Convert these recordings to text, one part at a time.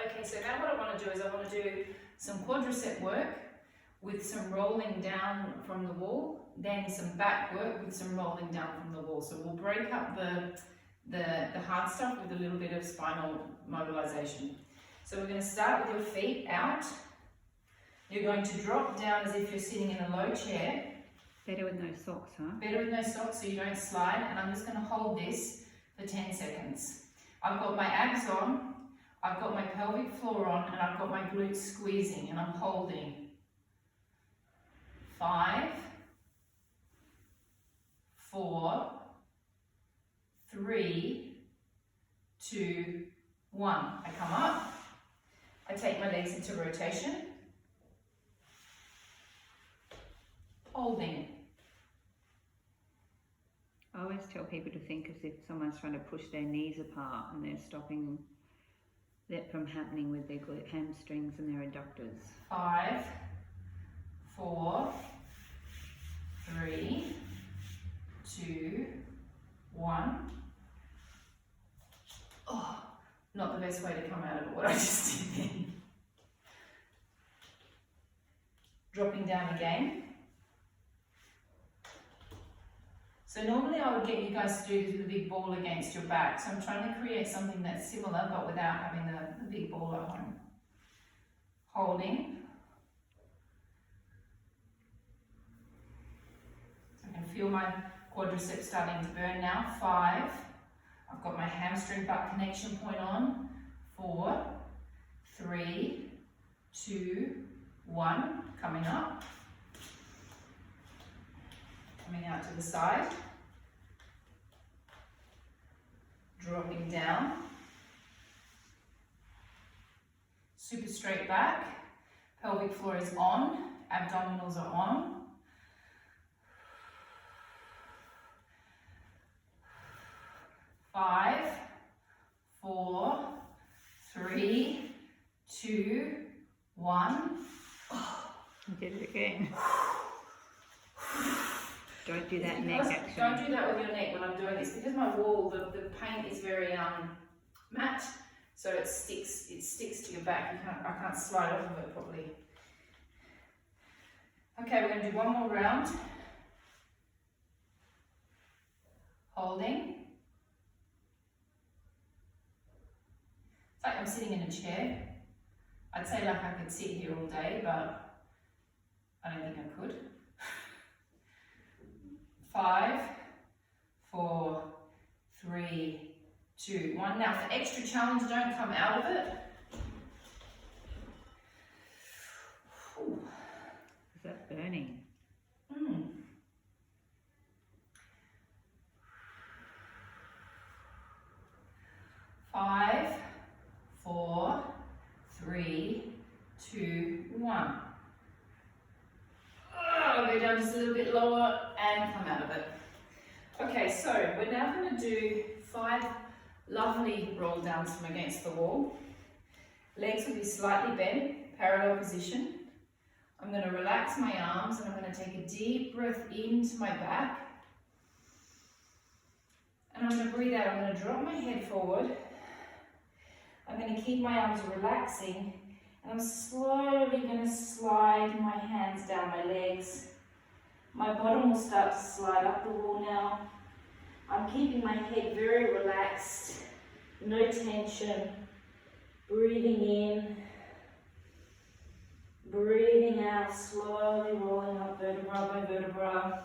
Okay, so now what I want to do is I want to do some quadricep work with some rolling down from the wall, then some back work with some rolling down from the wall. So we'll break up the hard stuff with a little bit of spinal mobilization. So we're going to start with your feet out. You're going to drop down as if you're sitting in a low chair. Better with no socks, huh? Better with no socks so you don't slide, and I'm just going to hold this for 10 seconds. I've got my abs on, I've got my pelvic floor on, and I've got my glutes squeezing, and I'm holding. 5, 4, 3, 2, 1. I come up, I take my legs into rotation, holding. I always tell people to think as if someone's trying to push their knees apart and they're stopping that from happening with their hamstrings and their adductors. 5, 4, 3, 2, 1. Oh, not the best way to come out of it, what I just did then. Dropping down again. So normally I would get you guys to do this with a big ball against your back. So I'm trying to create something that's similar but without having the big ball at home. Holding. I can feel my quadriceps starting to burn now. 5. I've got my hamstring butt connection point on. 4, 3, 2, 1. Coming up. Coming out to the side. Dropping down. Super straight back. Pelvic floor is on. Abdominals are on. 5, 4, 3, 2, 1. You did it again. Don't do that neck action. Don't do that with your neck when I'm doing this, because my wall, the paint is very matte, so it sticks to your back. I can't slide off of it properly. Okay, we're going to do one more round. Holding. It's like I'm sitting in a chair. I'd say like I could sit here all day, but I don't think I could. 5, 4, 3, 2, 1. Now for extra challenge, don't come out of it. Ooh. Is that burning? 5, 4, 3, 2, 1. I'll go down just a little bit lower and come out of it. Okay, so we're now going to do 5 lovely roll downs from against the wall. Legs will be slightly bent, parallel position. I'm going to relax my arms and I'm going to take a deep breath into my back. And I'm going to breathe out. I'm going to drop my head forward. I'm going to keep my arms relaxing. And I'm slowly going to slide my hands down my legs. My bottom will start to slide up the wall now. I'm keeping my head very relaxed, no tension. Breathing in, breathing out, slowly rolling up vertebra by vertebra.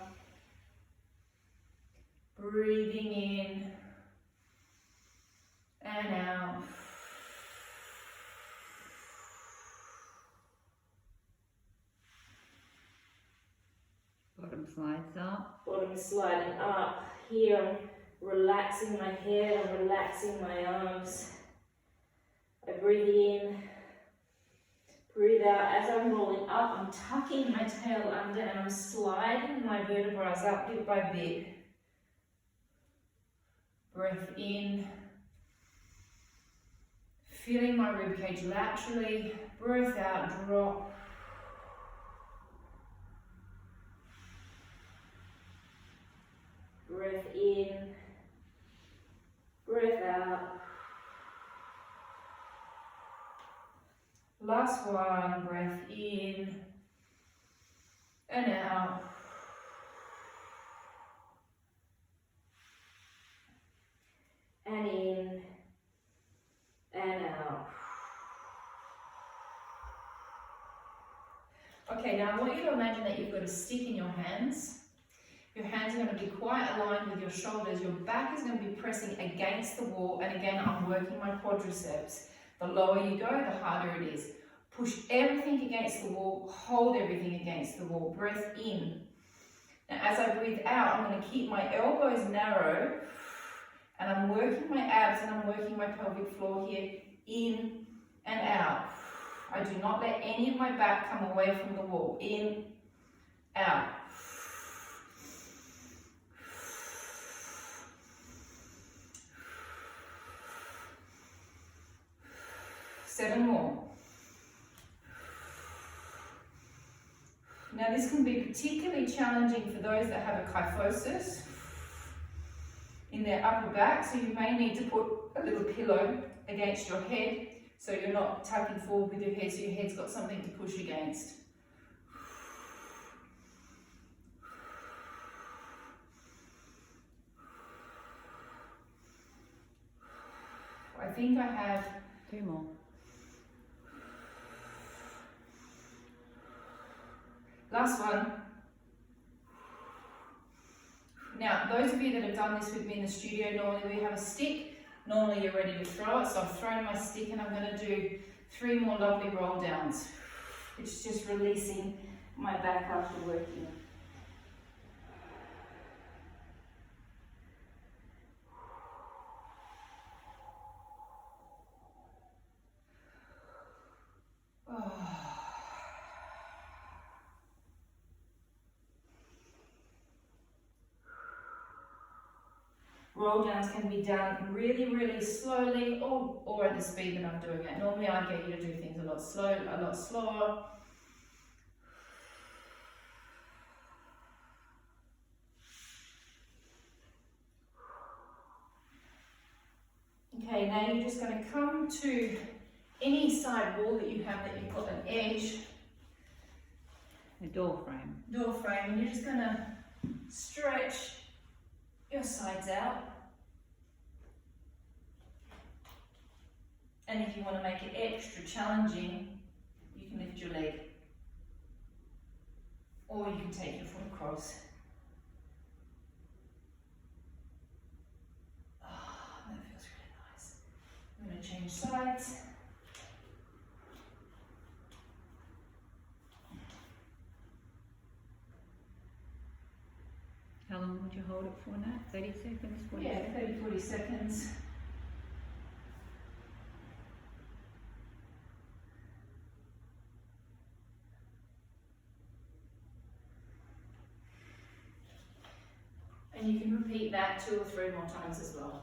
Breathing in and out. Bottom slides up. Bottom sliding up. Here I'm relaxing my head, I'm relaxing my arms. I breathe in, breathe out. As I'm rolling up, I'm tucking my tail under and I'm sliding my vertebrae up bit by bit. Breath in, feeling my ribcage laterally. Breath out, drop. Breath in, breath out. Last one, breath in and out. And in and out. Okay, now I want you to imagine that you've got a stick in your hands. Your hands are going to be quite aligned with your shoulders. Your back is going to be pressing against the wall. And again, I'm working my quadriceps. The lower you go, the harder it is. Push everything against the wall. Hold everything against the wall. Breath in. Now, as I breathe out, I'm going to keep my elbows narrow. And I'm working my abs and I'm working my pelvic floor here. In and out. I do not let any of my back come away from the wall. In, out. Seven more. Now this can be particularly challenging for those that have a kyphosis in their upper back, so you may need to put a little pillow against your head so you're not tucking forward with your head, so your head's got something to push against. I think I have 2 more. Last one. Now, those of you that have done this with me in the studio, normally we have a stick. Normally you're ready to throw it. So I've thrown my stick and I'm going to do 3 more lovely roll downs. It's just releasing my back after working. Roll downs can be done really, really slowly or at the speed that I'm doing it. Normally I get you to do things a lot slower. Okay, now you're just going to come to any side wall that you have that you've got an edge. A door frame. Door frame, and you're just going to stretch your sides out. And if you want to make it extra challenging, you can lift your leg. Or you can take your foot across. Oh, that feels really nice. I'm going to change sides. How long would you hold it for, Nat? 30 seconds? 40 Yeah, seconds? 30, 40 seconds. And you can repeat that 2 or 3 more times as well.